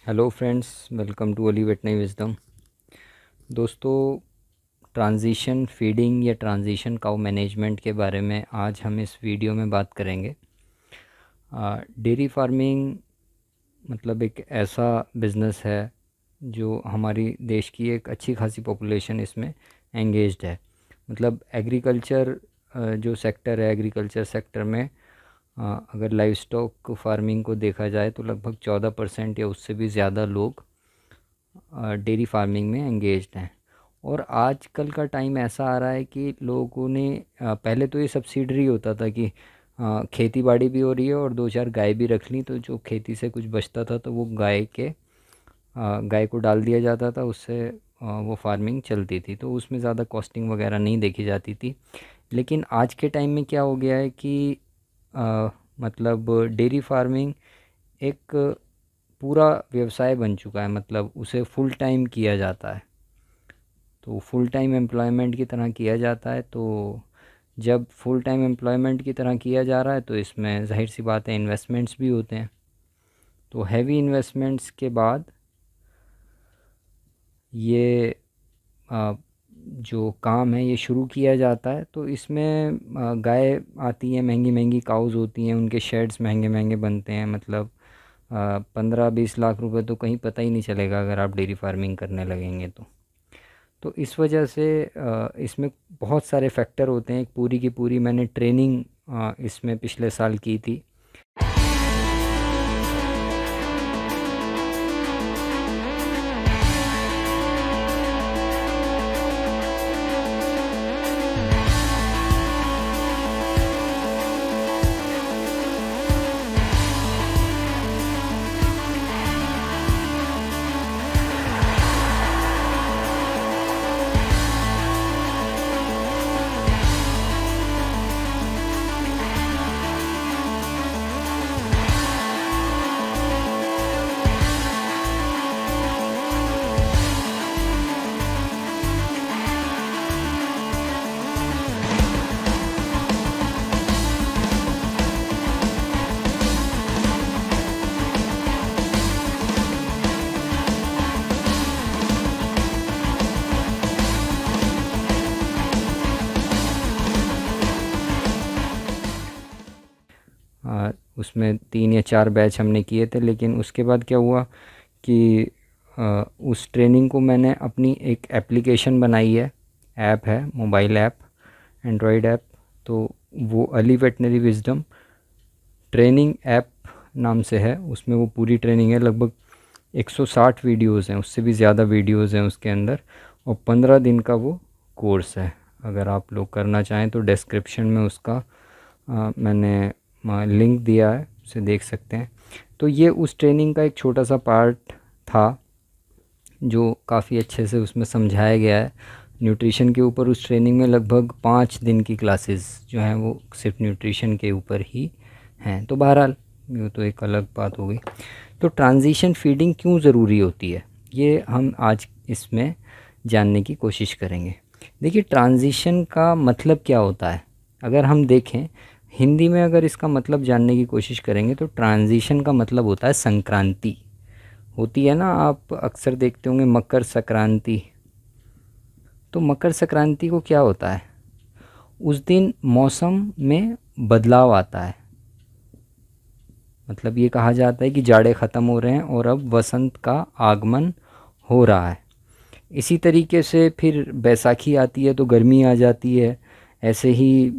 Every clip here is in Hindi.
हेलो फ्रेंड्स, वेलकम टू ओली वेटनरी विजडम। दोस्तों, ट्रांजिशन फीडिंग या ट्रांजिशन काउ मैनेजमेंट के बारे में आज हम इस वीडियो में बात करेंगे। डेयरी फार्मिंग मतलब एक ऐसा बिज़नेस है जो हमारी देश की एक अच्छी खासी पॉपुलेशन इसमें एंगेज्ड है। मतलब एग्रीकल्चर जो सेक्टर है, एग्रीकल्चर सेक्टर में अगर लाइव स्टॉक फार्मिंग को देखा जाए तो लगभग 14% या उससे भी ज़्यादा लोग डेयरी फार्मिंग में एंगेज्ड हैं। और आजकल का टाइम ऐसा आ रहा है कि लोगों ने पहले तो ये सब्सिडरी होता था कि खेती बाड़ी भी हो रही है और दो चार गाय भी रख ली, तो जो खेती से कुछ बचता था तो वो गाय को डाल दिया जाता था, उससे वो फार्मिंग चलती थी, तो उसमें ज़्यादा कॉस्टिंग वगैरह नहीं देखी जाती थी। लेकिन आज के टाइम में क्या हो गया है कि मतलब डेयरी फार्मिंग एक पूरा व्यवसाय बन चुका है। मतलब उसे फुल टाइम किया जाता है, तो फुल टाइम एम्प्लॉयमेंट की तरह किया जाता है। तो जब फुल टाइम एम्प्लॉयमेंट की तरह किया जा रहा है तो इसमें जाहिर सी बात है इन्वेस्टमेंट्स भी होते हैं। तो हैवी इन्वेस्टमेंट्स के बाद ये आ, जो काम है ये शुरू किया जाता है। तो इसमें गाय आती हैं, महंगी महंगी काउज़ होती हैं, उनके शेड्स महंगे महंगे बनते हैं। मतलब 15-20 लाख रुपए तो कहीं पता ही नहीं चलेगा अगर आप डेयरी फार्मिंग करने लगेंगे तो इस वजह से इसमें बहुत सारे फैक्टर होते हैं। एक पूरी की पूरी मैंने ट्रेनिंग इसमें पिछले साल की थी। उसमें 3 या 4 बैच हमने किए थे। लेकिन उसके बाद क्या हुआ कि उस ट्रेनिंग को मैंने अपनी एक एप्लीकेशन बनाई है, ऐप है, मोबाइल ऐप, एंड्रॉयड ऐप। तो वो Ali veterinary wisdom training app नाम से है। उसमें वो पूरी ट्रेनिंग है, लगभग 160 वीडियोज़ हैं, उससे भी ज़्यादा वीडियोज़ हैं उसके अंदर, और 15 दिन का वो कोर्स है। अगर आप लोग करना चाहें तो डिस्क्रिप्शन में उसका मैंने लिंक दिया है, उसे देख सकते हैं। तो ये उस ट्रेनिंग का एक छोटा सा पार्ट था जो काफ़ी अच्छे से उसमें समझाया गया है न्यूट्रिशन के ऊपर। उस ट्रेनिंग में लगभग 5 दिन की क्लासेस जो हैं वो सिर्फ न्यूट्रिशन के ऊपर ही हैं। तो बहरहाल ये तो एक अलग बात हो गई। तो ट्रांजिशन फीडिंग क्यों ज़रूरी होती है, ये हम आज इसमें जानने की कोशिश करेंगे। देखिए, ट्रांजिशन का मतलब क्या होता है। अगर हम देखें हिंदी में, अगर इसका मतलब जानने की कोशिश करेंगे तो ट्रांजिशन का मतलब होता है संक्रांति। होती है ना, आप अक्सर देखते होंगे मकर संक्रांति। तो मकर संक्रांति को क्या होता है, उस दिन मौसम में बदलाव आता है। मतलब ये कहा जाता है कि जाड़े ख़त्म हो रहे हैं और अब वसंत का आगमन हो रहा है। इसी तरीके से फिर बैसाखी आती है तो गर्मी आ जाती है। ऐसे ही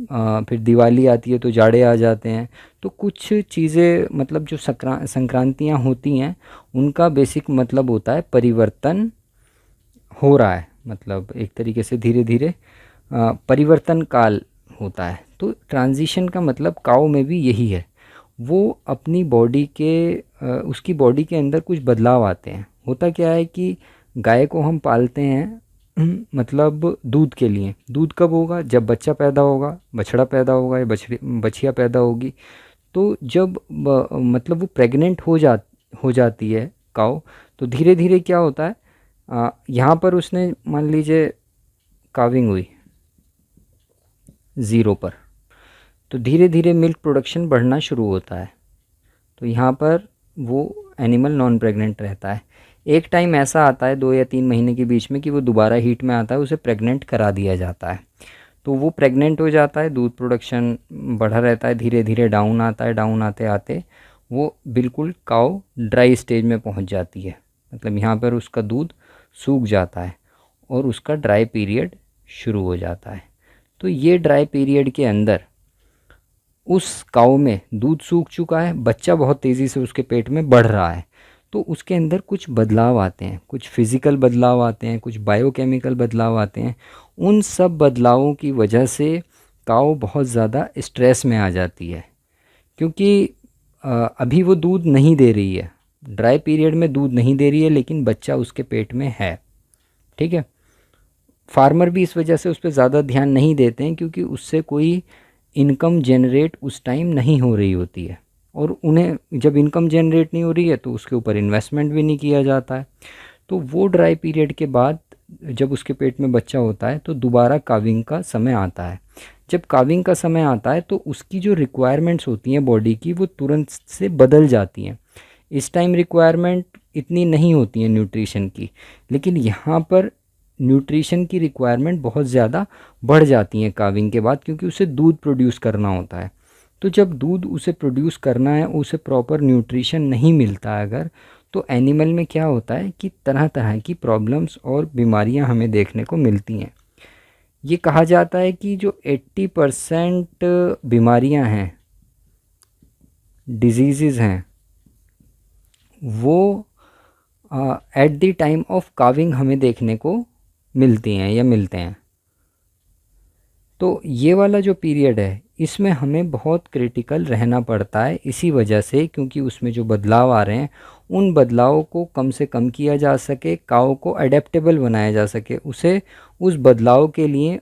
फिर दिवाली आती है तो जाड़े आ जाते हैं। तो कुछ चीज़ें, मतलब जो संक्रांतियाँ होती हैं, उनका बेसिक मतलब होता है परिवर्तन हो रहा है। मतलब एक तरीके से धीरे धीरे परिवर्तन काल होता है। तो ट्रांजिशन का मतलब काऊ में भी यही है। वो अपनी बॉडी के उसकी बॉडी के अंदर कुछ बदलाव आते हैं। होता क्या है कि गाय को हम पालते हैं मतलब दूध के लिए। दूध कब होगा, जब बच्चा पैदा होगा, बछड़ा पैदा होगा या बछिया पैदा होगी। तो जब मतलब वो प्रेग्नेंट हो जाती है काऊ, तो धीरे धीरे क्या होता है, यहाँ पर उसने मान लीजिए काविंग हुई 0 पर, तो धीरे धीरे मिल्क प्रोडक्शन बढ़ना शुरू होता है। तो यहाँ पर वो एनिमल नॉन प्रेग्नेंट रहता है। एक टाइम ऐसा आता है 2 या 3 महीने के बीच में कि वो दोबारा हीट में आता है, उसे प्रेग्नेंट करा दिया जाता है। तो वो प्रेग्नेंट हो जाता है, दूध प्रोडक्शन बढ़ा रहता है, धीरे धीरे डाउन आता है, डाउन आते आते वो बिल्कुल काऊ ड्राई स्टेज में पहुंच जाती है। मतलब यहाँ पर उसका दूध सूख जाता है और उसका ड्राई पीरियड शुरू हो जाता है। तो ये ड्राई पीरियड के अंदर उस काऊ में दूध सूख चुका है, बच्चा बहुत तेज़ी से उसके पेट में बढ़ रहा है, तो उसके अंदर कुछ बदलाव आते हैं, कुछ फिज़िकल बदलाव आते हैं, कुछ बायोकेमिकल बदलाव आते हैं। उन सब बदलावों की वजह से काऊ बहुत ज़्यादा स्ट्रेस में आ जाती है, क्योंकि अभी वो दूध नहीं दे रही है, ड्राई पीरियड में दूध नहीं दे रही है, लेकिन बच्चा उसके पेट में है। ठीक है। फार्मर भी इस वजह से उस पर ज़्यादा ध्यान नहीं देते हैं, क्योंकि उससे कोई इनकम जनरेट उस टाइम नहीं हो रही होती है, और उन्हें जब इनकम जनरेट नहीं हो रही है तो उसके ऊपर इन्वेस्टमेंट भी नहीं किया जाता है। तो वो ड्राई पीरियड के बाद जब उसके पेट में बच्चा होता है तो दोबारा काविंग का समय आता है। जब काविंग का समय आता है तो उसकी जो रिक्वायरमेंट्स होती हैं बॉडी की, वो तुरंत से बदल जाती हैं। इस टाइम रिक्वायरमेंट इतनी नहीं होती है न्यूट्रिशन की, लेकिन यहाँ पर न्यूट्रिशन की रिक्वायरमेंट बहुत ज़्यादा बढ़ जाती हैं काविंग के बाद, क्योंकि उसे दूध प्रोड्यूस करना होता है। तो जब दूध उसे प्रोड्यूस करना है, उसे प्रॉपर न्यूट्रिशन नहीं मिलता है अगर, तो एनिमल में क्या होता है कि तरह तरह की प्रॉब्लम्स और बीमारियां हमें देखने को मिलती हैं। ये कहा जाता है कि जो 80% बीमारियां हैं, डिजीज़ हैं, वो at the time of calving हमें देखने को मिलती हैं या मिलते हैं। तो ये वाला जो पीरियड है, इसमें हमें बहुत क्रिटिकल रहना पड़ता है, इसी वजह से, क्योंकि उसमें जो बदलाव आ रहे हैं उन बदलावों को कम से कम किया जा सके, काऊ को अडेप्टेबल बनाया जा सके, उसे उस बदलाव के लिए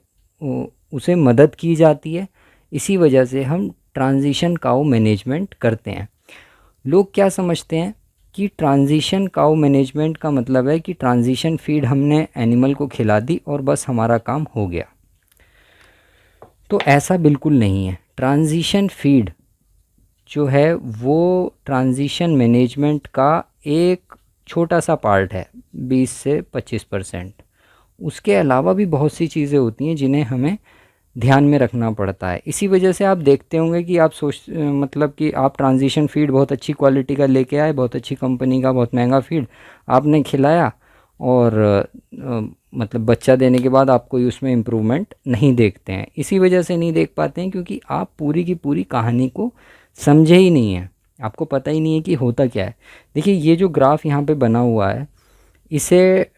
उसे मदद की जाती है। इसी वजह से हम ट्रांजिशन काऊ मैनेजमेंट करते हैं। लोग क्या समझते हैं कि ट्रांजिशन काऊ मैनेजमेंट का मतलब है कि ट्रांजिशन फीड हमने एनिमल को खिला दी और बस हमारा काम हो गया। तो ऐसा बिल्कुल नहीं है। ट्रांजिशन फीड जो है वो ट्रांजिशन मैनेजमेंट का एक छोटा सा पार्ट है, 20 से 25%। उसके अलावा भी बहुत सी चीज़ें होती हैं जिन्हें हमें ध्यान में रखना पड़ता है। इसी वजह से आप देखते होंगे कि आप मतलब कि आप ट्रांजिशन फीड बहुत अच्छी क्वालिटी का लेके आए, बहुत अच्छी कंपनी का, बहुत महंगा फीड आपने खिलाया, और मतलब बच्चा देने के बाद आप कोई उसमें इम्प्रूवमेंट नहीं देखते हैं। इसी वजह से नहीं देख पाते हैं क्योंकि आप पूरी की पूरी कहानी को समझे ही नहीं है, आपको पता ही नहीं है कि होता क्या है। देखिए ये जो ग्राफ यहाँ पे बना हुआ है, इसे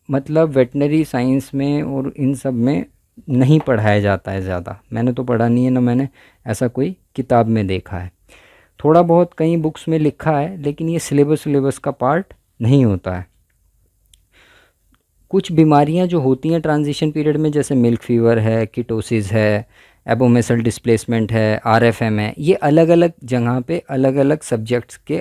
मतलब वेटनरी साइंस में और इन सब में नहीं पढ़ाया जाता है ज़्यादा। मैंने तो पढ़ा नहीं है, ना मैंने ऐसा कोई किताब में देखा है। थोड़ा बहुत कई बुक्स में लिखा है, लेकिन ये सिलेबस का पार्ट नहीं होता है। कुछ बीमारियां जो होती हैं ट्रांजिशन पीरियड में, जैसे मिल्क फीवर है, कीटोसिस है, एबोमेसल डिस्प्लेसमेंट है, आरएफएम है, ये अलग अलग जगह पे अलग अलग सब्जेक्ट्स के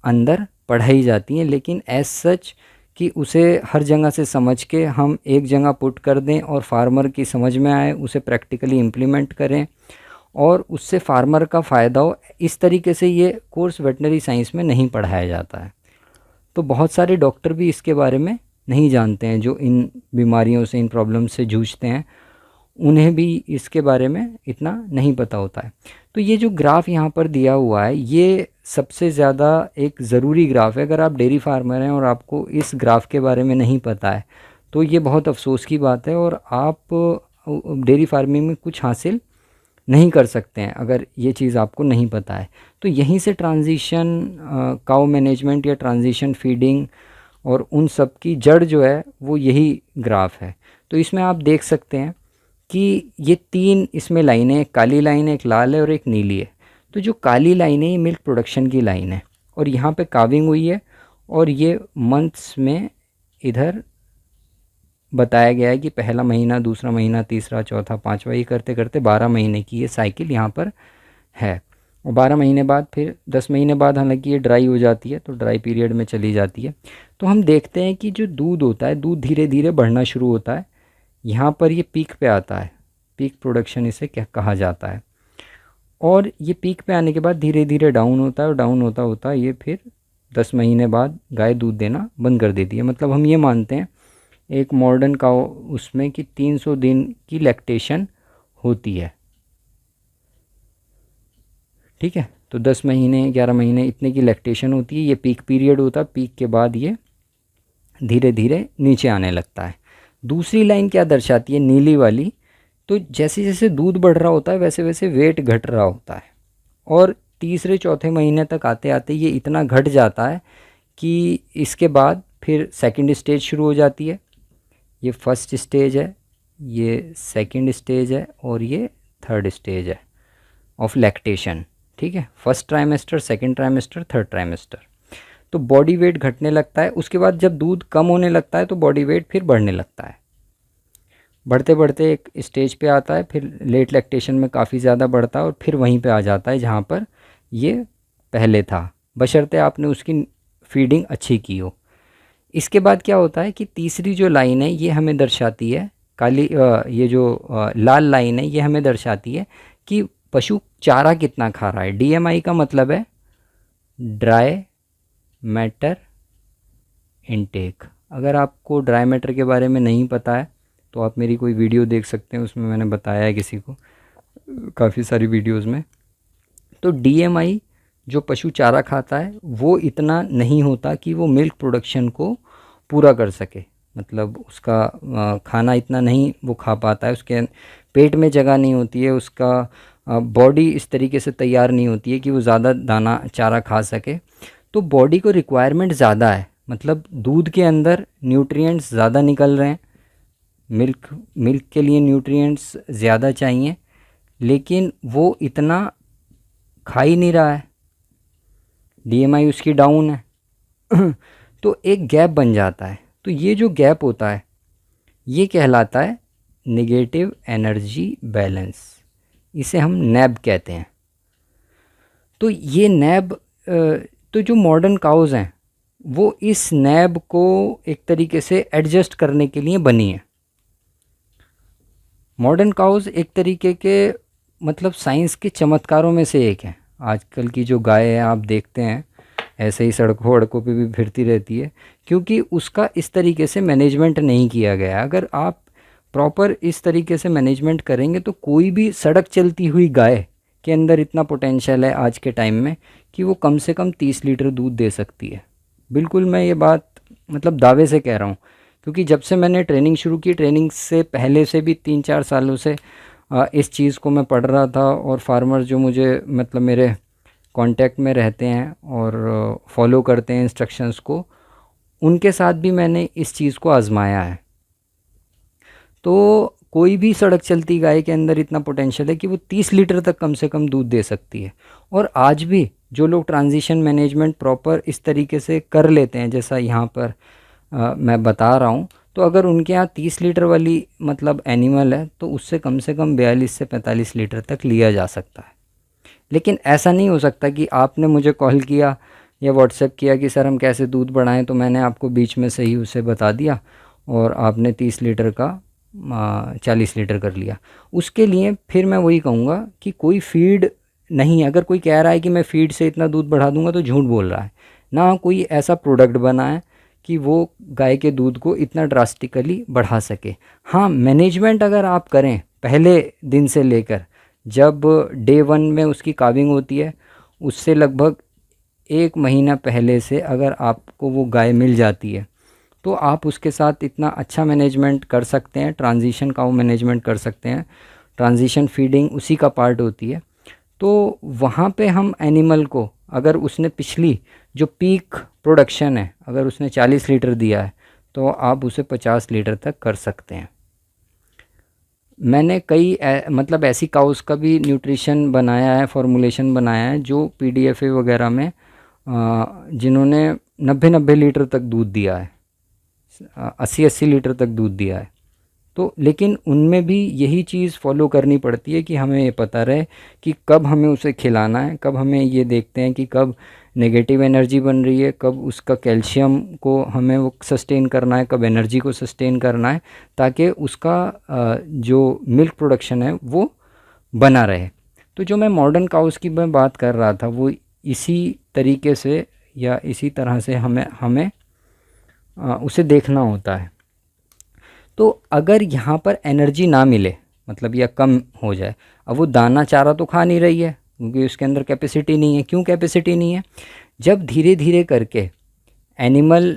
अंदर पढ़ाई जाती हैं, लेकिन एज सच कि उसे हर जगह से समझ के हम एक जगह पुट कर दें और फार्मर की समझ में आए, उसे प्रैक्टिकली इम्प्लीमेंट करें और उससे फार्मर का फ़ायदा हो, इस तरीके से ये कोर्स वेटनरी साइंस में नहीं पढ़ाया जाता है। तो बहुत सारे डॉक्टर भी इसके बारे में नहीं जानते हैं, जो इन बीमारियों से, इन प्रॉब्लम से जूझते हैं, उन्हें भी इसके बारे में इतना नहीं पता होता है। तो ये जो ग्राफ यहाँ पर दिया हुआ है, ये सबसे ज़्यादा एक ज़रूरी ग्राफ है। अगर आप डेयरी फार्मर हैं और आपको इस ग्राफ के बारे में नहीं पता है तो ये बहुत अफसोस की बात है, और आप डेयरी फार्मिंग में कुछ हासिल नहीं कर सकते हैं अगर ये चीज़ आपको नहीं पता है। तो यहीं से ट्रांजिशन काऊ मैनेजमेंट या ट्रांजिशन फीडिंग और उन सब की जड़ जो है वो यही ग्राफ है। तो इसमें आप देख सकते हैं कि ये 3 इसमें लाइनें, एक काली लाइन है, एक लाल है और एक नीली है। तो जो काली लाइन है ये मिल्क प्रोडक्शन की लाइन है, और यहाँ पे काविंग हुई है, और ये मंथ्स में इधर बताया गया है कि पहला महीना, दूसरा महीना, तीसरा, चौथा, पाँचवा, ये करते करते 12 महीने की ये साइकिल यहाँ पर है। और 12 महीने बाद फिर 10 महीने बाद हालांकि ये ड्राई हो जाती है, तो ड्राई पीरियड में चली जाती है। तो हम देखते हैं कि जो दूध होता है, दूध धीरे धीरे बढ़ना शुरू होता है, यहाँ पर ये पीक पे आता है, पीक प्रोडक्शन इसे क्या कहा जाता है। और ये पीक पे आने के बाद धीरे धीरे डाउन होता है, और डाउन होता होता ये फिर 10 महीने बाद गाय दूध देना बंद कर देती है। मतलब हम ये मानते हैं एक मॉडर्न काऊ उसमें कि 300 दिन की लैक्टेशन होती है। ठीक है, तो 10 महीने 11 महीने इतने की लैक्टेशन होती है। ये पीक पीरियड होता है, पीक के बाद ये धीरे धीरे नीचे आने लगता है। दूसरी लाइन क्या दर्शाती है, नीली वाली, तो जैसे जैसे दूध बढ़ रहा होता है वैसे वैसे वेट घट रहा होता है, और तीसरे चौथे महीने तक आते आते ये इतना घट जाता है कि इसके बाद फिर सेकंड स्टेज शुरू हो जाती है। ये फर्स्ट स्टेज है, ये सेकंड स्टेज है, और ये थर्ड स्टेज है ऑफ लैक्टेशन। ठीक है, first trimester, second trimester, third trimester. तो बॉडी वेट घटने लगता है। उसके बाद जब दूध कम होने लगता है तो बॉडी वेट फिर बढ़ने लगता है। बढ़ते बढ़ते एक स्टेज पे आता है, फिर लेट लैक्टेशन में काफ़ी ज़्यादा बढ़ता है, और फिर वहीं पे आ जाता है जहाँ पर ये पहले था, बशर्ते आपने उसकी फीडिंग अच्छी की हो। इसके बाद क्या होता है कि तीसरी जो लाइन है ये हमें दर्शाती है, काली ये जो लाल लाइन है ये हमें दर्शाती है कि पशु चारा कितना खा रहा है। डीएमआई का मतलब है ड्राई मैटर इनटेक। अगर आपको ड्राई मैटर के बारे में नहीं पता है तो आप मेरी कोई वीडियो देख सकते हैं, उसमें मैंने बताया है किसी को, काफ़ी सारी वीडियोस में। तो डीएमआई जो पशु चारा खाता है वो इतना नहीं होता कि वो मिल्क प्रोडक्शन को पूरा कर सके। मतलब उसका खाना इतना नहीं वो खा पाता है, उसके पेट में जगह नहीं होती है, उसका बॉडी इस तरीके से तैयार नहीं होती है कि वो ज़्यादा दाना चारा खा सके। तो बॉडी को रिक्वायरमेंट ज़्यादा है, मतलब दूध के अंदर न्यूट्रिएंट्स ज़्यादा निकल रहे हैं, मिल्क के लिए न्यूट्रिएंट्स ज़्यादा चाहिए, लेकिन वो इतना खा ही नहीं रहा है, डीएमआई उसकी डाउन है। तो एक गैप बन जाता है। तो ये जो गैप होता है ये कहलाता है नेगेटिव एनर्जी बैलेंस, इसे हम नैब कहते हैं। तो ये नैब तो जो मॉडर्न काउज़ हैं वो इस नैब को एक तरीके से एडजस्ट करने के लिए बनी है। मॉडर्न काउज़ एक तरीके के मतलब साइंस के चमत्कारों में से एक है। आजकल की जो गाय है आप देखते हैं ऐसे ही सड़कों वड़कों पे भी फिरती रहती है, क्योंकि उसका इस तरीके से मैनेजमेंट नहीं किया गया। अगर आप प्रॉपर इस तरीके से मैनेजमेंट करेंगे तो कोई भी सड़क चलती हुई गाय के अंदर इतना पोटेंशियल है आज के टाइम में कि वो कम से कम 30 लीटर दूध दे सकती है। बिल्कुल मैं ये बात मतलब दावे से कह रहा हूँ, क्योंकि जब से मैंने ट्रेनिंग शुरू की, ट्रेनिंग से पहले से भी 3-4 सालों से इस चीज़ को मैं पढ़ रहा था, और फार्मर जो मुझे मतलब मेरे कांटेक्ट में रहते हैं और फॉलो करते हैं इंस्ट्रक्शंस को, उनके साथ भी मैंने इस चीज़ को आजमाया है। तो कोई भी सड़क चलती गाय के अंदर इतना पोटेंशियल है कि वो 30 लीटर तक कम से कम दूध दे सकती है। और आज भी जो लोग ट्रांजिशन मैनेजमेंट प्रॉपर इस तरीके से कर लेते हैं जैसा यहाँ पर मैं बता रहा हूँ, तो अगर उनके यहाँ 30 लीटर वाली मतलब एनिमल है तो उससे कम से कम 42 से 45 लीटर तक लिया जा सकता है। लेकिन ऐसा नहीं हो सकता कि आपने मुझे कॉल किया या व्हाट्सएप किया कि सर हम कैसे दूध बढ़ाएं, तो मैंने आपको बीच में से ही उसे बता दिया और आपने 30 लीटर का 40 लीटर कर लिया। उसके लिए फिर मैं वही कहूँगा कि कोई फीड नहीं, अगर कोई कह रहा है कि मैं फीड से इतना दूध बढ़ा दूंगा तो झूठ बोल रहा है। ना कोई ऐसा प्रोडक्ट बना है कि वो गाय के दूध को इतना ड्रास्टिकली बढ़ा सके। हाँ, मैनेजमेंट अगर आप करें पहले दिन से लेकर, जब डे 1 में उसकी काविंग होती है उससे लगभग 1 महीना पहले से अगर आपको वो गाय मिल जाती है तो आप उसके साथ इतना अच्छा मैनेजमेंट कर सकते हैं, ट्रांजिशन काउ मैनेजमेंट कर सकते हैं। ट्रांजिशन फीडिंग उसी का पार्ट होती है। तो वहाँ पे हम एनिमल को, अगर उसने पिछली जो पीक प्रोडक्शन है अगर उसने 40 लीटर दिया है तो आप उसे 50 लीटर तक कर सकते हैं। मैंने कई मतलब ऐसी काउस का भी न्यूट्रिशन बनाया है, फॉर्मुलेशन बनाया है जो पीडीएफए वगैरह में जिन्होंने 90-90 लीटर तक दूध दिया है, 80-80 लीटर तक दूध दिया है। तो लेकिन उनमें भी यही चीज़ फॉलो करनी पड़ती है कि हमें ये पता रहे कि कब हमें उसे खिलाना है, कब हमें ये देखते हैं कि कब नेगेटिव एनर्जी बन रही है, कब उसका कैल्शियम को हमें वो सस्टेन करना है, कब एनर्जी को सस्टेन करना है, ताकि उसका जो मिल्क प्रोडक्शन है वो बना रहे। तो जो मैं मॉडर्न काउस की मैं बात कर रहा था वो इसी तरीके से या इसी तरह से हमें हमें उसे देखना होता है। तो अगर यहाँ पर एनर्जी ना मिले मतलब या कम हो जाए, अब वो दाना चारा तो खा नहीं रही है क्योंकि उसके अंदर कैपेसिटी नहीं है। क्यों कैपेसिटी नहीं है? जब धीरे धीरे करके एनिमल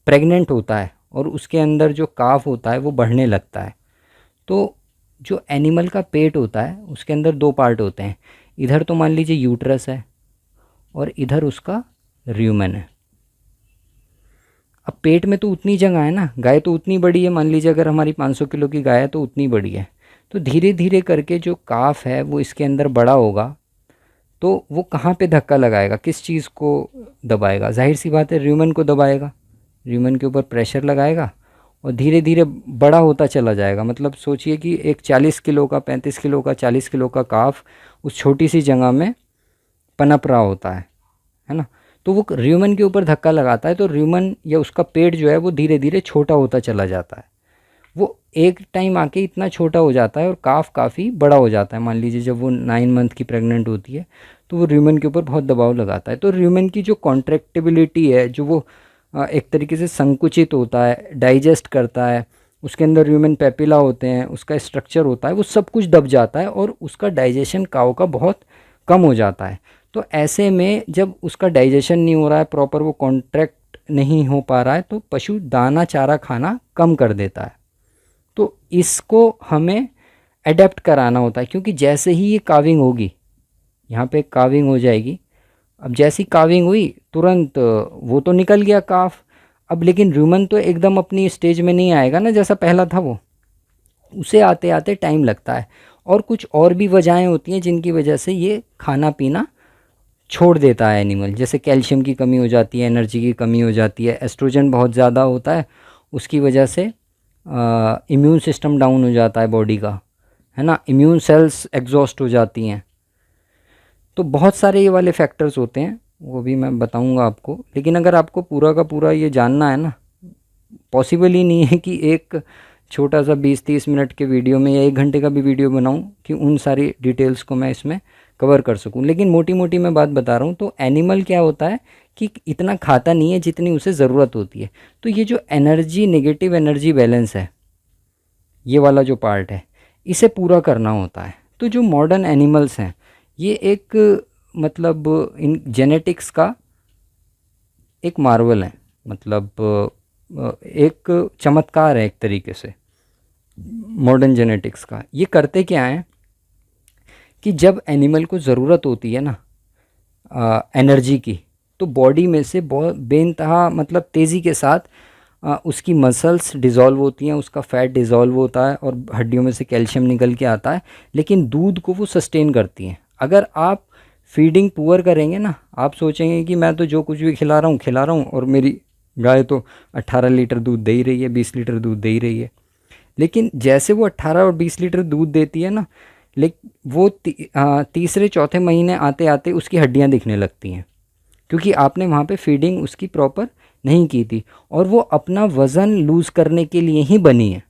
प्रेग्नेंट होता है और उसके अंदर जो काफ होता है वो बढ़ने लगता है, तो जो एनिमल का पेट होता है उसके अंदर दो पार्ट होते हैं। इधर तो मान लीजिए यूट्रस है और इधर उसका र्यूमेन है। अब पेट में तो उतनी जगह है ना, गाय तो उतनी बड़ी है, मान लीजिए अगर हमारी 500 किलो की गाय है तो उतनी बड़ी है। तो धीरे धीरे करके जो काफ है वो इसके अंदर बड़ा होगा, तो वो कहाँ पे धक्का लगाएगा, किस चीज़ को दबाएगा? जाहिर सी बात है र्यूमेन को दबाएगा, र्यूमेन के ऊपर प्रेशर लगाएगा और धीरे धीरे बड़ा होता चला जाएगा। मतलब सोचिए कि एक 40 किलो का, 35 किलो का, 40 किलो का काफ उस छोटी सी जगह में पनप रहा होता है ना। तो वो र्यूमेन के ऊपर धक्का लगाता है तो र्यूमेन या उसका पेट जो है वो धीरे धीरे छोटा होता चला जाता है। वो एक टाइम आके इतना छोटा हो जाता है और काफ काफ़ी बड़ा हो जाता है। मान लीजिए जब वो 9 मंथ की प्रेग्नेंट होती है तो वो र्यूमेन के ऊपर बहुत दबाव लगाता है। तो र्यूमेन की जो कॉन्ट्रैक्टिबिलिटी है, जो वो एक तरीके से संकुचित होता है, डाइजेस्ट करता है, उसके अंदर ह्यूमन पेपिला होते हैं, उसका स्ट्रक्चर होता है, वो सब कुछ दब जाता है और उसका डाइजेशन काऊ का बहुत कम हो जाता है। तो ऐसे में जब उसका डाइजेशन नहीं हो रहा है प्रॉपर, वो कॉन्ट्रैक्ट नहीं हो पा रहा है, तो पशु दाना चारा खाना कम कर देता है। तो इसको हमें अडेप्ट कराना होता है, क्योंकि जैसे ही ये काविंग होगी, यहाँ पे काविंग हो जाएगी, अब जैसी काविंग हुई तुरंत वो तो निकल गया काफ। अब लेकिन र्यूमन तो एकदम अपनी स्टेज में नहीं आएगा ना जैसा पहला था, वो उसे आते आते टाइम लगता है। और कुछ और भी वजहें होती हैं जिनकी वजह से ये खाना पीना छोड़ देता है एनिमल। जैसे कैल्शियम की कमी हो जाती है, एनर्जी की कमी हो जाती है, एस्ट्रोजन बहुत ज़्यादा होता है, उसकी वजह से इम्यून सिस्टम डाउन हो जाता है बॉडी का, है ना, इम्यून सेल्स एग्जॉस्ट हो जाती हैं। तो बहुत सारे ये वाले फैक्टर्स होते हैं, वो भी मैं बताऊंगा आपको। लेकिन अगर आपको पूरा का पूरा ये जानना है ना, पॉसिबल ही नहीं है कि एक छोटा सा 20-30 मिनट के वीडियो में या 1 घंटे का भी वीडियो बनाऊं कि उन सारी डिटेल्स को मैं इसमें कवर कर सकूं। लेकिन मोटी मोटी मैं बात बता रहा हूं। तो एनिमल क्या होता है कि इतना खाता नहीं है जितनी उसे ज़रूरत होती है। तो ये जो एनर्जी, नेगेटिव एनर्जी बैलेंस है, ये वाला जो पार्ट है, इसे पूरा करना होता है। तो जो मॉडर्न एनिमल्स हैं ये एक मतलब इन जेनेटिक्स का एक मार्वल है, मतलब एक चमत्कार है एक तरीके से मॉडर्न जेनेटिक्स का। ये करते क्या है कि जब एनिमल को ज़रूरत होती है ना एनर्जी की, तो बॉडी में से बहुत बेइंतहा मतलब तेज़ी के साथ उसकी मसल्स डिज़ोल्व होती हैं, उसका फ़ैट डिज़ोल्व होता है और हड्डियों में से कैल्शियम निकल के आता है, लेकिन दूध को वो सस्टेन करती हैं। अगर आप फीडिंग पुअर करेंगे ना, आप सोचेंगे कि मैं तो जो कुछ भी खिला रहा हूँ और मेरी गाय तो 18 लीटर दूध दे ही रही है, 20 लीटर दूध दे ही रही है। लेकिन जैसे वो 18 और 20 लीटर दूध देती है ना, लेकिन वो तीसरे चौथे महीने आते आते उसकी हड्डियाँ दिखने लगती हैं, क्योंकि आपने वहाँ पे फीडिंग उसकी प्रॉपर नहीं की थी और वो अपना वज़न लूज़ करने के लिए ही बनी है।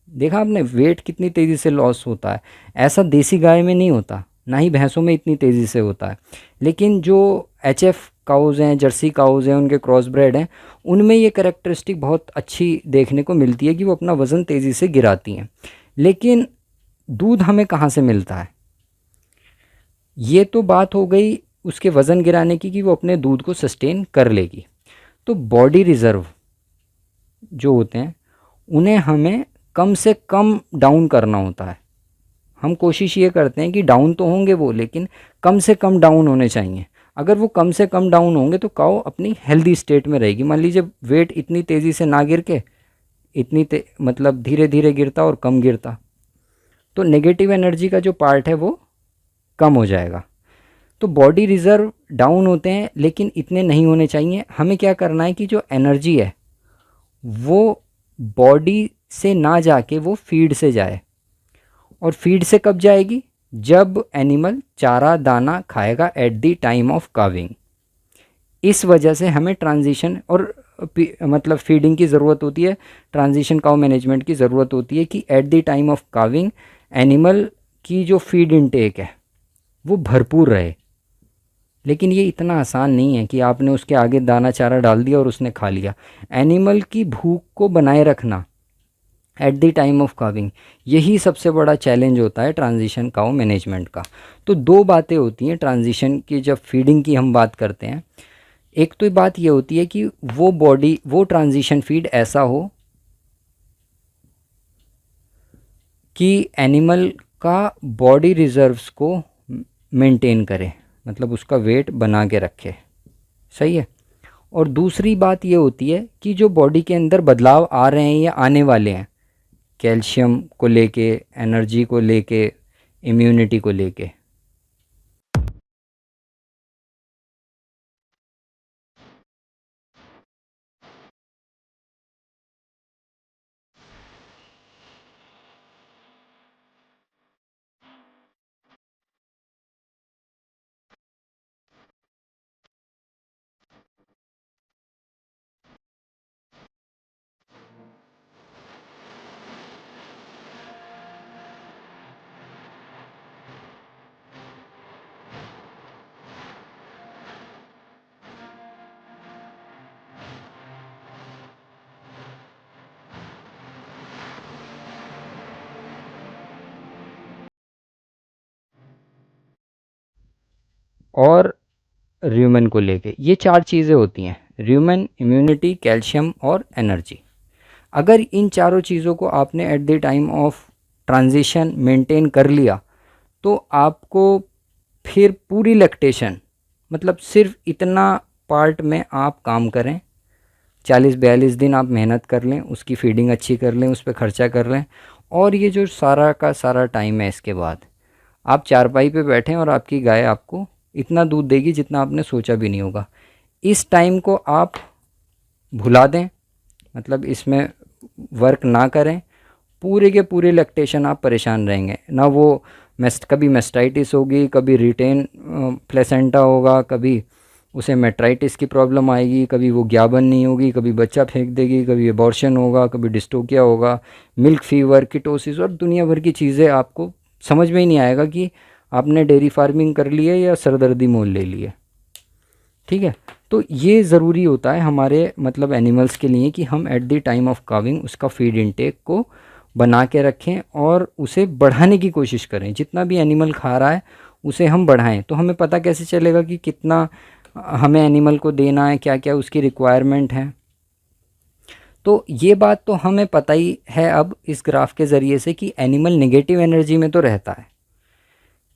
देखा आपने वेट कितनी तेज़ी से लॉस होता है, ऐसा देसी गाय में नहीं होता, ना ही भैंसों में इतनी तेज़ी से होता है। लेकिन जो HF काउज़ हैं, जर्सी काउज़ हैं, उनके क्रॉस ब्रेड हैं, उनमें ये कैरेक्टरिस्टिक बहुत अच्छी देखने को मिलती है कि वो अपना वज़न तेज़ी से गिराती हैं। लेकिन दूध हमें कहाँ से मिलता है? ये तो बात हो गई उसके वज़न गिराने की कि वो अपने दूध को सस्टेन कर लेगी। तो बॉडी रिज़र्व जो होते हैं उन्हें हमें कम से कम डाउन करना होता है। हम कोशिश ये करते हैं कि डाउन तो होंगे वो, लेकिन कम से कम डाउन होने चाहिए। अगर वो कम से कम डाउन होंगे तो काऊ अपनी हेल्दी स्टेट में रहेगी। मान लीजिए वेट इतनी तेज़ी से ना गिर के मतलब धीरे धीरे गिरता और कम गिरता, तो नेगेटिव एनर्जी का जो पार्ट है वो कम हो जाएगा। तो बॉडी रिज़र्व डाउन होते हैं, लेकिन इतने नहीं होने चाहिए। हमें क्या करना है कि जो एनर्जी है वो बॉडी से ना जाके वो फीड से जाए। और फीड से कब जाएगी? जब एनिमल चारा दाना खाएगा at the time of calving. इस वजह से हमें ट्रांजिशन और मतलब फीडिंग की ज़रूरत होती है, ट्रांजिशन काउ मैनेजमेंट की ज़रूरत होती है कि at the time of calving animal की जो फीड इनटेक है वो भरपूर रहे। लेकिन ये इतना आसान नहीं है कि आपने उसके आगे दाना चारा डाल दिया और उसने खा लिया। एनिमल की भूख को बनाए रखना at the time of calving, यही सबसे बड़ा चैलेंज होता है ट्रांजिशन काउ मैनेजमेंट का। तो दो बातें होती हैं ट्रांजिशन की जब फीडिंग की हम बात करते हैं। एक तो बात ये होती है कि वो ट्रांजिशन फीड ऐसा हो कि एनिमल का बॉडी रिजर्व्स को मेंटेन करे, मतलब उसका वेट बना के रखे। सही है। और दूसरी बात ये होती है कि जो बॉडी के अंदर बदलाव आ रहे हैं या आने वाले हैं, कैल्शियम को लेके, एनर्जी को लेके, इम्यूनिटी को लेके। और र्यूमन को लेके ये चार चीज़ें होती हैं, र्यूमन, इम्यूनिटी, कैल्शियम और एनर्जी। अगर इन चारों चीज़ों को आपने at the time of transition maintain कर लिया तो आपको फिर पूरी लैक्टेशन, मतलब सिर्फ इतना पार्ट में आप काम करें, 40-42 दिन आप मेहनत कर लें, उसकी फीडिंग अच्छी कर लें, उस पर ख़र्चा कर लें, और ये जो सारा का सारा टाइम है इसके बाद आप चारपाई पे बैठें और आपकी गाय आपको इतना दूध देगी जितना आपने सोचा भी नहीं होगा। इस टाइम को आप भुला दें, मतलब इसमें वर्क ना करें, पूरे के पूरे लैक्टेशन आप परेशान रहेंगे। ना वो कभी मेस्टाइटिस होगी, कभी रिटेन प्लेसेंटा होगा, कभी उसे मेट्राइटिस की प्रॉब्लम आएगी, कभी वो ग्याबन नहीं होगी, कभी बच्चा फेंक देगी, कभी एबॉर्शन होगा, कभी डिस्टोकिया होगा, मिल्क फीवर, कीटोसिस और दुनिया भर की चीज़ें। आपको समझ में ही नहीं आएगा कि आपने डेयरी फार्मिंग कर ली है या सरदर्दी मोल ले ली है। ठीक है। तो ये ज़रूरी होता है हमारे मतलब एनिमल्स के लिए कि हम at the time of calving उसका फीड इनटेक को बना के रखें और उसे बढ़ाने की कोशिश करें। जितना भी एनिमल खा रहा है उसे हम बढ़ाएं। तो हमें पता कैसे चलेगा कि कितना हमें एनिमल को देना है, क्या क्या उसकी रिक्वायरमेंट है। तो ये बात तो हमें पता ही है अब इस ग्राफ के ज़रिए से कि एनिमल नेगेटिव एनर्जी में तो रहता है,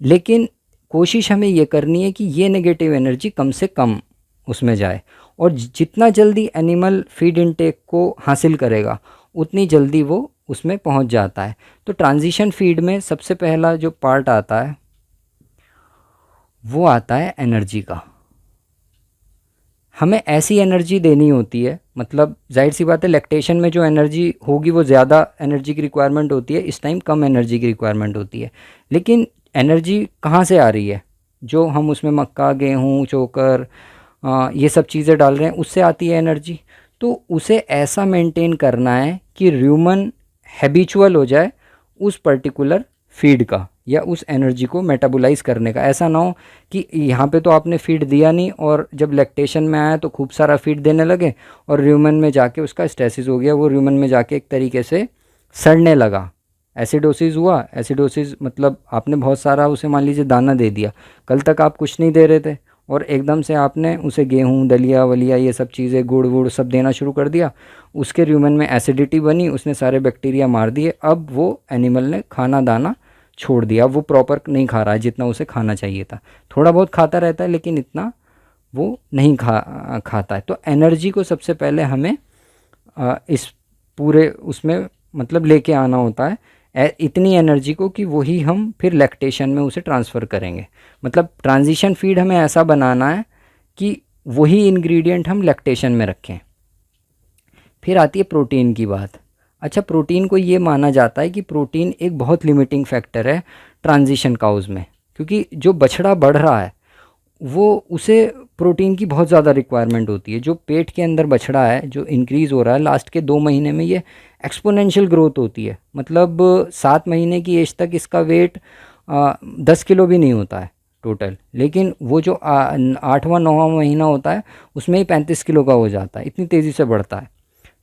लेकिन कोशिश हमें ये करनी है कि ये नेगेटिव एनर्जी कम से कम उसमें जाए। और जितना जल्दी एनिमल फीड इनटेक को हासिल करेगा उतनी जल्दी वो उसमें पहुंच जाता है। तो ट्रांजिशन फीड में सबसे पहला जो पार्ट आता है वो आता है एनर्जी का। हमें ऐसी एनर्जी देनी होती है, मतलब जाहिर सी बात है लैक्टेशन में जो एनर्जी होगी वो ज़्यादा एनर्जी की रिक्वायरमेंट होती है, इस टाइम कम एनर्जी की रिक्वायरमेंट होती है। लेकिन एनर्जी कहाँ से आ रही है? जो हम उसमें मक्का, गेहूँ, चोकर, ये सब चीज़ें डाल रहे हैं उससे आती है एनर्जी। तो उसे ऐसा मेंटेन करना है कि र्यूमन हैबिचुअल हो जाए उस पर्टिकुलर फीड का या उस एनर्जी को मेटाबोलाइज करने का। ऐसा ना हो कि यहाँ पे तो आपने फीड दिया नहीं और जब लैक्टेशन में आया तो खूब सारा फीड देने लगे और र्यूमन में जाके उसका स्टेसिस हो गया, वो र्यूमन में जाके एक तरीके से सड़ने लगा, एसिडोसिस हुआ। एसिडोसिस मतलब आपने बहुत सारा उसे मान लीजिए दाना दे दिया, कल तक आप कुछ नहीं दे रहे थे और एकदम से आपने उसे गेहूँ, दलिया वलिया ये सब चीज़ें, गुड़ वुड़ सब देना शुरू कर दिया। उसके र्यूमन में एसिडिटी बनी, उसने सारे बैक्टीरिया मार दिए। अब वो एनिमल ने खाना दाना छोड़ दिया, वो प्रॉपर नहीं खा रहा है जितना उसे खाना चाहिए था। थोड़ा बहुत खाता रहता है लेकिन इतना वो नहीं खाता है। तो एनर्जी को सबसे पहले हमें इस पूरे उसमें मतलब लेके आना होता है, इतनी एनर्जी को कि वही हम फिर लैक्टेशन में उसे ट्रांसफ़र करेंगे। मतलब ट्रांजिशन फीड हमें ऐसा बनाना है कि वही इंग्रेडिएंट हम लैक्टेशन में रखें। फिर आती है प्रोटीन की बात। अच्छा, प्रोटीन को ये माना जाता है कि प्रोटीन एक बहुत लिमिटिंग फैक्टर है ट्रांजिशन काउज़ में, क्योंकि जो बछड़ा बढ़ रहा है वो उसे प्रोटीन की बहुत ज़्यादा रिक्वायरमेंट होती है। जो पेट के अंदर बछड़ा है जो इंक्रीज़ हो रहा है लास्ट के 2 महीने में, ये एक्सपोनेंशियल ग्रोथ होती है। मतलब 7 महीने की एज तक इसका वेट 10 किलो भी नहीं होता है टोटल, लेकिन वो जो 8वां 9वां महीना होता है उसमें ही 35 किलो का हो जाता है, इतनी तेज़ी से बढ़ता है।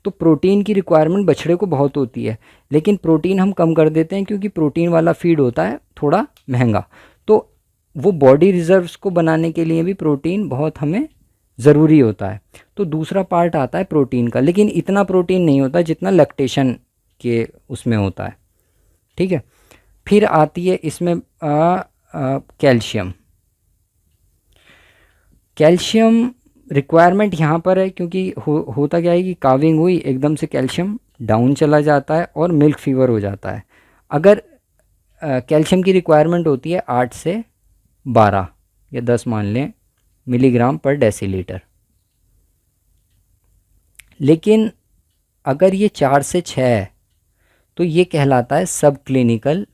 तो प्रोटीन की रिक्वायरमेंट बछड़े को बहुत होती है, लेकिन प्रोटीन हम कम कर देते हैं क्योंकि प्रोटीन वाला फीड होता है थोड़ा महंगा। तो वो बॉडी रिजर्व्स को बनाने के लिए भी प्रोटीन बहुत हमें ज़रूरी होता है। तो दूसरा पार्ट आता है प्रोटीन का, लेकिन इतना प्रोटीन नहीं होता जितना लैक्टेशन के उसमें होता है, ठीक है। फिर आती है इसमें कैल्शियम। कैल्शियम रिक्वायरमेंट यहाँ पर है क्योंकि होता क्या है कि काविंग हुई एकदम से कैल्शियम डाउन चला जाता है और मिल्क फीवर हो जाता है। अगर कैल्शियम की रिक्वायरमेंट होती है 8 से 12 या 10 मान लें मिलीग्राम पर डेसीलीटर, लेकिन अगर ये 4 से 6 है तो ये कहलाता है सब क्लिनिकल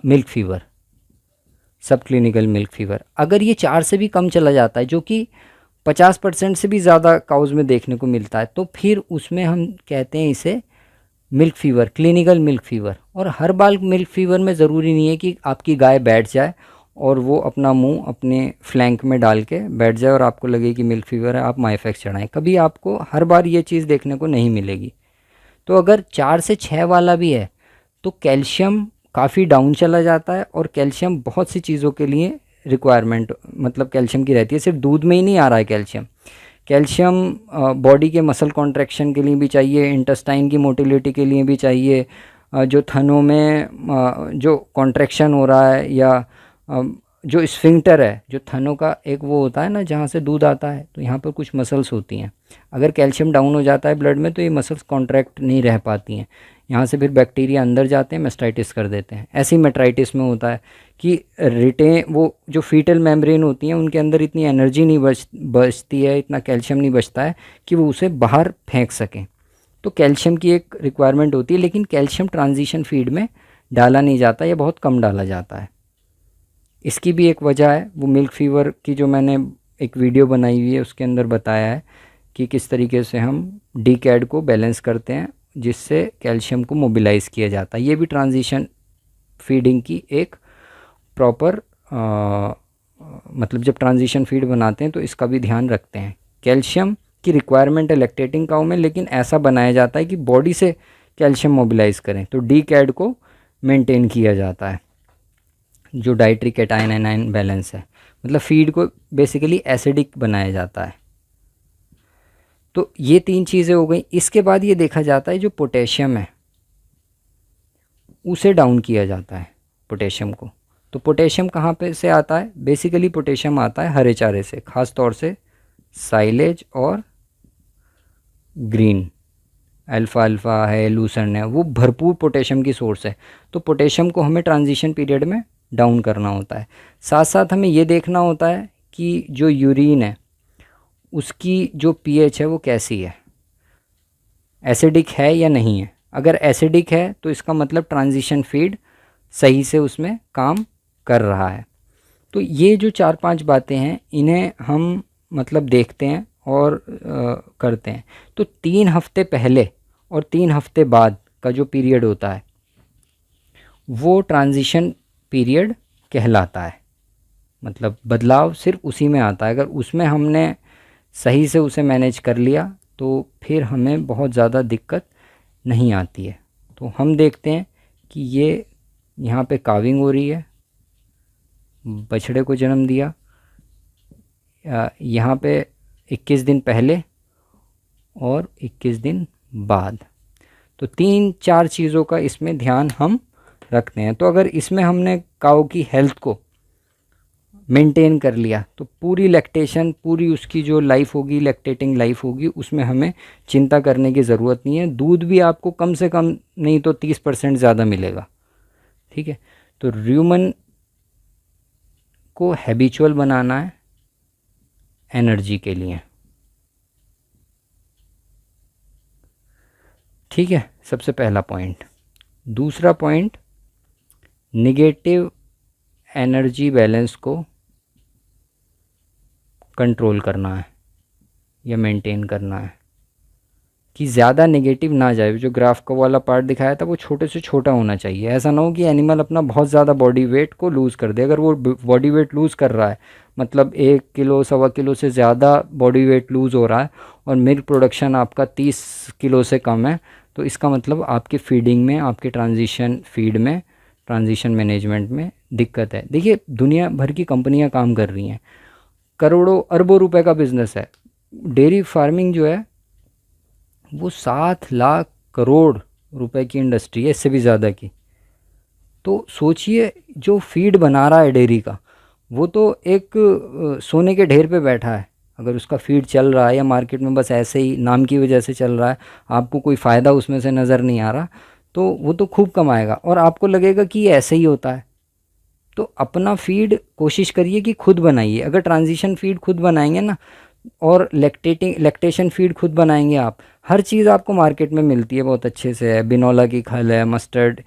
मिल्क फीवर। सब क्लिनिकल मिल्क फीवर अगर ये 4 से भी कम चला जाता है, जो कि 50% से भी ज़्यादा काउज में देखने को मिलता है, तो फिर उसमें हम कहते हैं इसे milk fever, clinical milk fever. और हर बार मिल्क फीवर में ज़रूरी नहीं है कि आपकी गाय बैठ जाए और वो अपना मुंह अपने फ्लैंक में डाल के बैठ जाए और आपको लगे कि मिल्क फीवर है, आप माइफेक्स चढ़ाएं। कभी आपको हर बार ये चीज़ देखने को नहीं मिलेगी। तो अगर 4 से 6 वाला भी है तो कैल्शियम काफ़ी डाउन चला जाता है, और कैल्शियम बहुत सी चीज़ों के लिए रिक्वायरमेंट मतलब कैल्शियम की रहती है। सिर्फ दूध में ही नहीं आ रहा है कैल्शियम। कैल्शियम बॉडी के मसल कॉन्ट्रैक्शन के लिए भी चाहिए, इंटेस्टाइन की मोटिलिटी के लिए भी चाहिए, जो थनों में जो कॉन्ट्रैक्शन हो रहा है, या जो स्फिंक्टर है, जो थनों का एक वो होता है ना जहाँ से दूध आता है, तो यहाँ पर कुछ मसल्स होती हैं। अगर कैल्शियम डाउन हो जाता है ब्लड में तो ये मसल्स कॉन्ट्रैक्ट नहीं रह पाती हैं, यहाँ से फिर बैक्टीरिया अंदर जाते हैं, मेस्टाइटिस कर देते हैं। ऐसे ही मेट्राइटिस में होता है कि वो जो फीटल मेम्ब्रेन होती हैं उनके अंदर इतनी एनर्जी नहीं बचती है, इतना कैल्शियम नहीं बचता है कि वो उसे बाहर फेंक सकें। तो कैल्शियम की एक रिक्वायरमेंट होती है, लेकिन कैल्शियम ट्रांजिशन फीड में डाला नहीं जाता या बहुत कम डाला जाता है। इसकी भी एक वजह है, वो मिल्क फीवर की जो मैंने एक वीडियो बनाई हुई है उसके अंदर बताया है कि किस तरीके से हम डीकैड को बैलेंस करते हैं जिससे कैल्शियम को मोबिलाइज़ किया जाता है। ये भी ट्रांजिशन फीडिंग की एक प्रॉपर मतलब जब ट्रांजिशन फीड बनाते हैं तो इसका भी ध्यान रखते हैं। कैल्शियम की रिक्वायरमेंट है लैक्टेटिंग काऊ में, लेकिन ऐसा बनाया जाता है कि बॉडी से कैल्शियम मोबिलाइज़ करें, तो डीकैड को मेंटेन किया जाता है, जो डाइट्री कैटायन एनायन बैलेंस है। मतलब फीड को बेसिकली एसिडिक बनाया जाता है। तो ये 3 चीज़ें हो गई। इसके बाद ये देखा जाता है जो पोटेशियम है उसे डाउन किया जाता है, पोटेशियम को। तो पोटेशियम कहाँ पे से आता है? बेसिकली पोटेशियम आता है हरे चारे से, ख़ास तौर से साइलेज और ग्रीन अल्फ़ा अल्फ़ा है, लूसन है, वो भरपूर पोटेशियम की सोर्स है। तो पोटेशियम को हमें ट्रांजिशन पीरियड में डाउन करना होता है। साथ साथ हमें ये देखना होता है कि जो यूरिन है उसकी जो पीएच है वो कैसी है, एसिडिक है या नहीं है। अगर एसिडिक है तो इसका मतलब ट्रांजिशन फीड सही से उसमें काम कर रहा है। तो ये जो 4-5 बातें हैं इन्हें हम मतलब देखते हैं और करते हैं। तो 3 हफ्ते पहले और 3 हफ्ते बाद का जो पीरियड होता है वो ट्रांजिशन पीरियड कहलाता है। मतलब बदलाव सिर्फ उसी में आता है। अगर उसमें हमने सही से उसे मैनेज कर लिया तो फिर हमें बहुत ज़्यादा दिक्कत नहीं आती है। तो हम देखते हैं कि ये यहाँ पे काविंग हो रही है, बछड़े को जन्म दिया, यहाँ पे 21 दिन पहले और 21 दिन बाद। तो 3-4 चीज़ों का इसमें ध्यान हम रखते हैं। तो अगर इसमें हमने काऊ की हेल्थ को मेंटेन कर लिया तो पूरी लैक्टेशन, पूरी उसकी जो लाइफ होगी, लैक्टेटिंग लाइफ होगी, उसमें हमें चिंता करने की ज़रूरत नहीं है। दूध भी आपको कम से कम नहीं तो 30% ज़्यादा मिलेगा, ठीक है। तो र्यूमन को हैबिचुअल बनाना है एनर्जी के लिए, ठीक है, सबसे पहला पॉइंट। दूसरा पॉइंट, निगेटिव एनर्जी बैलेंस को कंट्रोल करना है या मेंटेन करना है, कि ज़्यादा नेगेटिव ना जाए। जो ग्राफ का वाला पार्ट दिखाया था वो छोटे से छोटा होना चाहिए। ऐसा ना हो कि एनिमल अपना बहुत ज़्यादा बॉडी वेट को लूज़ कर दे। अगर वो बॉडी वेट लूज़ कर रहा है, मतलब 1 किलो 1.25 किलो से ज़्यादा बॉडी वेट लूज़ हो रहा है और मिल्क प्रोडक्शन आपका 30 किलो से कम है, तो इसका मतलब आपके फीडिंग में, आपके ट्रांजिशन फीड में, ट्रांजिशन मैनेजमेंट में दिक्कत है। देखिए दुनिया भर की कंपनियां काम कर रही हैं, करोड़ों अरबों रुपए का बिज़नेस है। डेयरी फार्मिंग जो है वो 7 लाख करोड़ रुपए की इंडस्ट्री है, इससे भी ज़्यादा की। तो सोचिए जो फीड बना रहा है डेयरी का, वो तो एक सोने के ढेर पे बैठा है। अगर उसका फीड चल रहा है या मार्केट में बस ऐसे ही नाम की वजह से चल रहा है, आपको कोई फ़ायदा उसमें से नज़र नहीं आ रहा, तो वो तो खूब कमाएगा और आपको लगेगा कि ये ऐसे ही होता है। तो अपना फीड कोशिश करिए कि खुद बनाइए। अगर ट्रांजिशन फीड खुद बनाएंगे ना, और लैक्टेशन फीड खुद बनाएंगे आप, हर चीज़ आपको मार्केट में मिलती है बहुत अच्छे से है। बिनोला की खल है, मस्टर्ड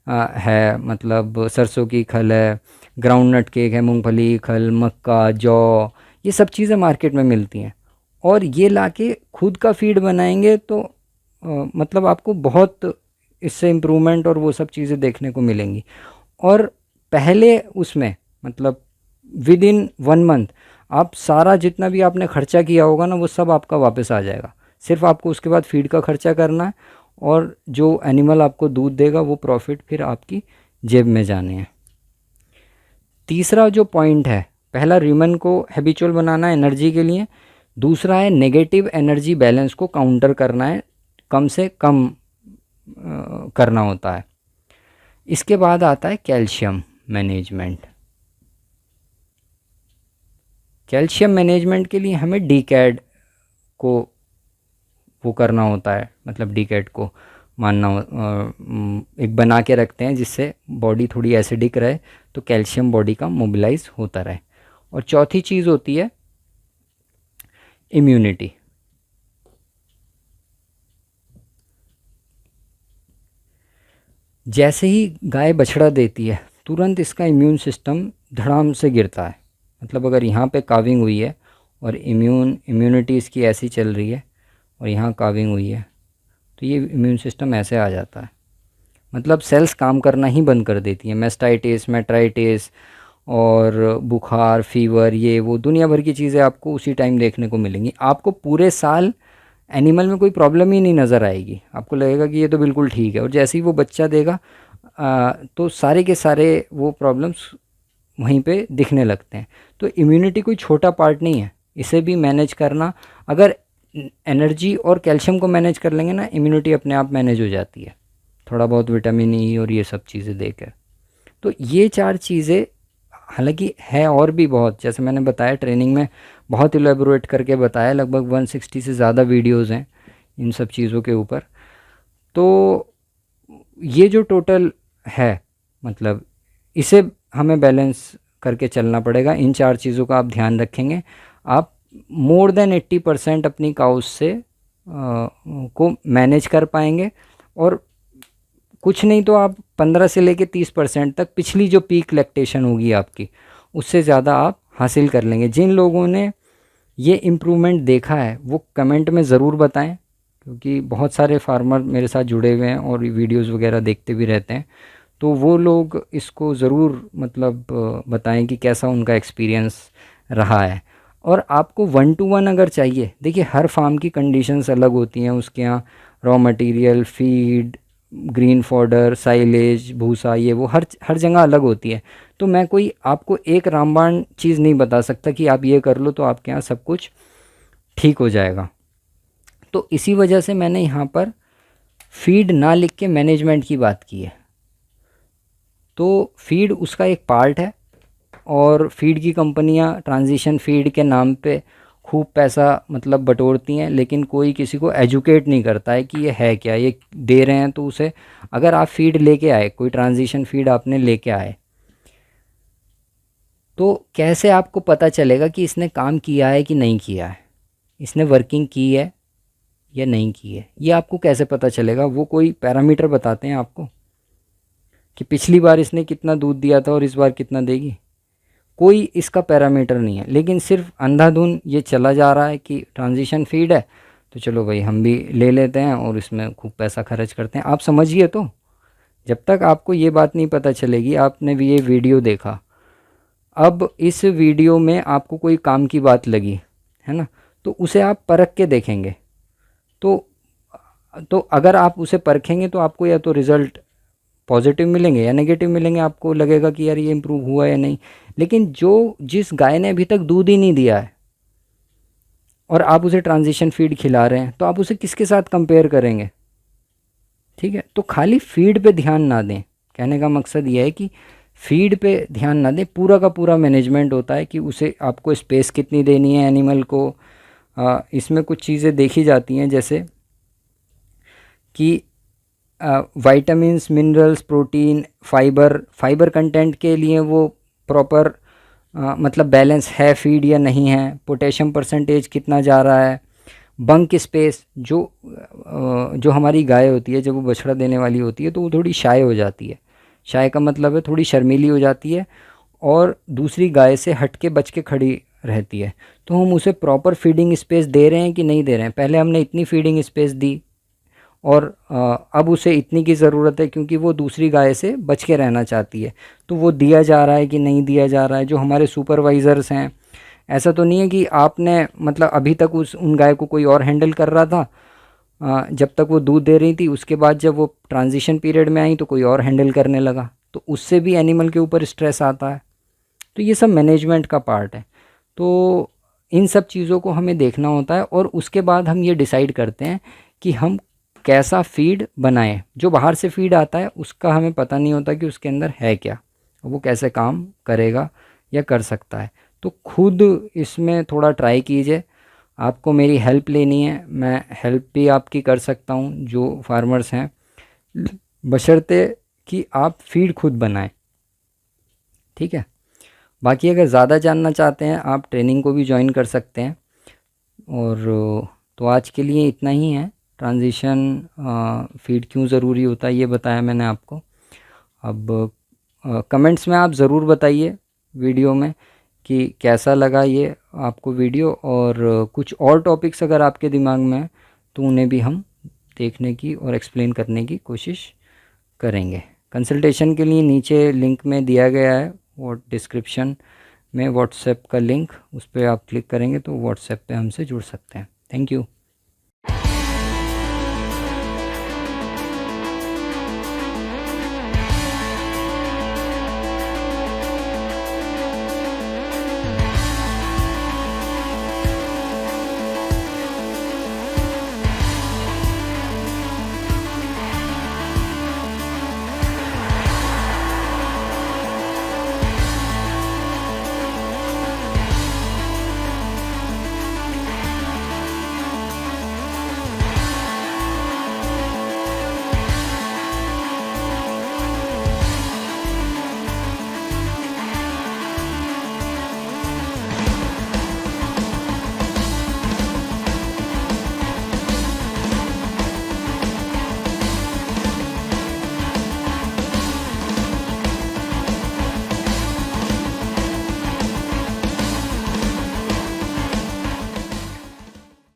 है, मतलब सरसों की खल है, ग्राउंडनट केक है, मूंगफली की खल, मक्का, जौ, ये सब चीज़ें मार्केट में मिलती हैं। और ये लाके खुद का फीड बनाएंगे तो मतलब आपको बहुत इससे इम्प्रूवमेंट और वो सब चीज़ें देखने को मिलेंगी। और पहले उसमें मतलब विद इन 1 मंथ आप सारा जितना भी आपने खर्चा किया होगा ना, वो सब आपका वापस आ जाएगा। सिर्फ आपको उसके बाद फीड का खर्चा करना है और जो एनिमल आपको दूध देगा वो प्रॉफिट फिर आपकी जेब में जाने हैं। तीसरा जो पॉइंट है, पहला र्यूमन को हैबिचुअल बनाना है एनर्जी के लिए, दूसरा है नेगेटिव एनर्जी बैलेंस को काउंटर करना है, कम से कम करना होता है। इसके बाद आता है कैल्शियम मैनेजमेंट। कैल्शियम मैनेजमेंट के लिए हमें डीकैड को वो करना होता है, मतलब डीकैड को मानना एक बना के रखते हैं जिससे बॉडी थोड़ी एसिडिक रहे, तो कैल्शियम बॉडी का मोबिलाइज होता रहे। और चौथी चीज़ होती है इम्यूनिटी। जैसे ही गाय बछड़ा देती है तुरंत इसका इम्यून सिस्टम धड़ाम से गिरता है। मतलब अगर यहाँ पे काविंग हुई है और इम्यूनिटी इसकी ऐसी चल रही है और यहाँ काविंग हुई है, तो ये इम्यून सिस्टम ऐसे आ जाता है, मतलब सेल्स काम करना ही बंद कर देती हैं। मेस्टाइटिस, मेट्राइटिस और बुखार, फीवर, ये वो दुनिया भर की चीज़ें आपको उसी टाइम देखने को मिलेंगी। आपको पूरे साल एनिमल में कोई प्रॉब्लम ही नहीं नज़र आएगी, आपको लगेगा कि ये तो बिल्कुल ठीक है। और जैसे ही वो बच्चा देगा तो सारे के सारे वो प्रॉब्लम्स वहीं पे दिखने लगते हैं। तो इम्यूनिटी कोई छोटा पार्ट नहीं है, इसे भी मैनेज करना। अगर एनर्जी और कैल्शियम को मैनेज कर लेंगे ना, इम्यूनिटी अपने आप मैनेज हो जाती है, थोड़ा बहुत विटामिन ई और ये सब चीज़ें देकर। तो ये 4 चीज़ें, हालांकि है और भी बहुत, जैसे मैंने बताया ट्रेनिंग में बहुत इलेबोरेट करके बताया, लगभग 160 से ज़्यादा वीडियोज़ हैं इन सब चीज़ों के ऊपर। तो ये जो टोटल है, मतलब इसे हमें बैलेंस करके चलना पड़ेगा। इन 4 चीज़ों का आप ध्यान रखेंगे, आप मोर देन 80% अपनी काउस से को मैनेज कर पाएंगे। और कुछ नहीं तो आप 15 से लेके 30% तक पिछली जो पीक लैक्टेशन होगी आपकी, उससे ज़्यादा आप हासिल कर लेंगे। जिन लोगों ने ये इम्प्रूवमेंट देखा है वो कमेंट में ज़रूर बताएं, क्योंकि बहुत सारे फार्मर मेरे साथ जुड़े हुए हैं और वीडियोस वगैरह देखते भी रहते हैं। तो वो लोग इसको ज़रूर मतलब बताएं कि कैसा उनका एक्सपीरियंस रहा है। और आपको 1 to 1 अगर चाहिए, देखिए हर फार्म की कंडीशंस अलग होती हैं, उसके यहाँ raw material, feed, green fodder, silage, भूसा, ये वो हर जगह अलग होती है। तो मैं कोई आपको एक रामबाण चीज़ नहीं बता सकता कि आप ये कर लो तो आपके यहाँ सब कुछ ठीक हो जाएगा। तो इसी वजह से मैंने यहाँ पर फीड ना लिख के मैनेजमेंट की बात की है। तो फीड उसका एक पार्ट है और फीड की कंपनियां ट्रांजिशन फीड के नाम पे खूब पैसा मतलब बटोरती हैं, लेकिन कोई किसी को एजुकेट नहीं करता है कि ये है क्या, ये दे रहे हैं तो उसे, अगर आप फीड लेके आए, कोई ट्रांजिशन फीड आपने लेके आए, तो कैसे आपको पता चलेगा कि इसने काम किया है कि नहीं किया है, इसने वर्किंग की है या नहीं की है, ये आपको कैसे पता चलेगा? वो कोई पैरामीटर बताते हैं आपको कि पिछली बार इसने कितना दूध दिया था और इस बार कितना देगी? कोई इसका पैरामीटर नहीं है। लेकिन सिर्फ अंधाधुन ये चला जा रहा है कि ट्रांजिशन फीड है तो चलो भाई हम भी ले लेते हैं और इसमें खूब पैसा खर्च करते हैं। आप समझिए, तो जब तक आपको ये बात नहीं पता चलेगी, आपने भी ये वीडियो देखा, अब इस वीडियो में आपको कोई काम की बात लगी है ना, तो उसे आप परख के देखेंगे। तो अगर आप उसे परखेंगे तो आपको या तो रिज़ल्ट पॉजिटिव मिलेंगे या नेगेटिव मिलेंगे, आपको लगेगा कि यार ये इम्प्रूव हुआ या नहीं। लेकिन जिस गाय ने अभी तक दूध ही नहीं दिया है और आप उसे ट्रांजिशन फीड खिला रहे हैं, तो आप उसे किसके साथ कंपेयर करेंगे? ठीक है, तो खाली फीड पे ध्यान ना दें। कहने का मकसद ये है कि फीड पे ध्यान ना दें, पूरा का पूरा मैनेजमेंट होता है कि उसे आपको स्पेस कितनी देनी है एनिमल को। इसमें कुछ चीज़ें देखी जाती हैं, जैसे कि vitamins, minerals, protein, fibre content के लिए वो प्रॉपर मतलब बैलेंस है फीड या नहीं है, पोटेशियम परसेंटेज कितना जा रहा है, बंक स्पेस। जो हमारी गाय होती है, जब वो बछड़ा देने वाली होती है तो वो थोड़ी शाय हो जाती है। शाय का मतलब है थोड़ी शर्मीली हो जाती है और दूसरी गाय से हट के बच के खड़ी रहती है। तो हम उसे प्रॉपर फीडिंग स्पेस दे रहे हैं कि नहीं दे रहे हैं? पहले हमने इतनी फीडिंग स्पेस दी और अब उसे इतनी की ज़रूरत है क्योंकि वो दूसरी गाय से बच के रहना चाहती है। तो वो दिया जा रहा है कि नहीं दिया जा रहा है? जो हमारे सुपरवाइज़र्स हैं, ऐसा तो नहीं है कि आपने मतलब अभी तक उन गाय को कोई और हैंडल कर रहा था जब तक वो दूध दे रही थी, उसके बाद जब वो ट्रांजिशन पीरियड में आई तो कोई और हैंडल करने लगा, तो उससे भी एनिमल के ऊपर स्ट्रेस आता है। तो ये सब मैनेजमेंट का पार्ट है। तो इन सब चीज़ों को हमें देखना होता है और उसके बाद हम ये डिसाइड करते हैं कि हम कैसा फीड बनाएं। जो बाहर से फीड आता है उसका हमें पता नहीं होता कि उसके अंदर है क्या, वो कैसे काम करेगा या कर सकता है। तो खुद इसमें थोड़ा ट्राई कीजिए। आपको मेरी हेल्प लेनी है, मैं हेल्प भी आपकी कर सकता हूँ जो फार्मर्स हैं, बशर्ते कि आप फीड खुद बनाएं। ठीक है, बाकी अगर ज़्यादा जानना चाहते हैं आप ट्रेनिंग को भी ज्वाइन कर सकते हैं। और तो आज के लिए इतना ही है। ट्रांजिशन फीड क्यों ज़रूरी होता है ये बताया मैंने आपको। अब कमेंट्स में आप ज़रूर बताइए वीडियो में कि कैसा लगा ये आपको वीडियो, और कुछ और टॉपिक्स अगर आपके दिमाग में हैं तो उन्हें भी हम देखने की और एक्सप्लेन करने की कोशिश करेंगे। कंसल्टेशन के लिए नीचे लिंक में दिया गया है और डिस्क्रिप्शन में व्हाट्सएप का लिंक, उस पर आप क्लिक करेंगे तो व्हाट्सएप पे हमसे जुड़ सकते हैं। Thank you.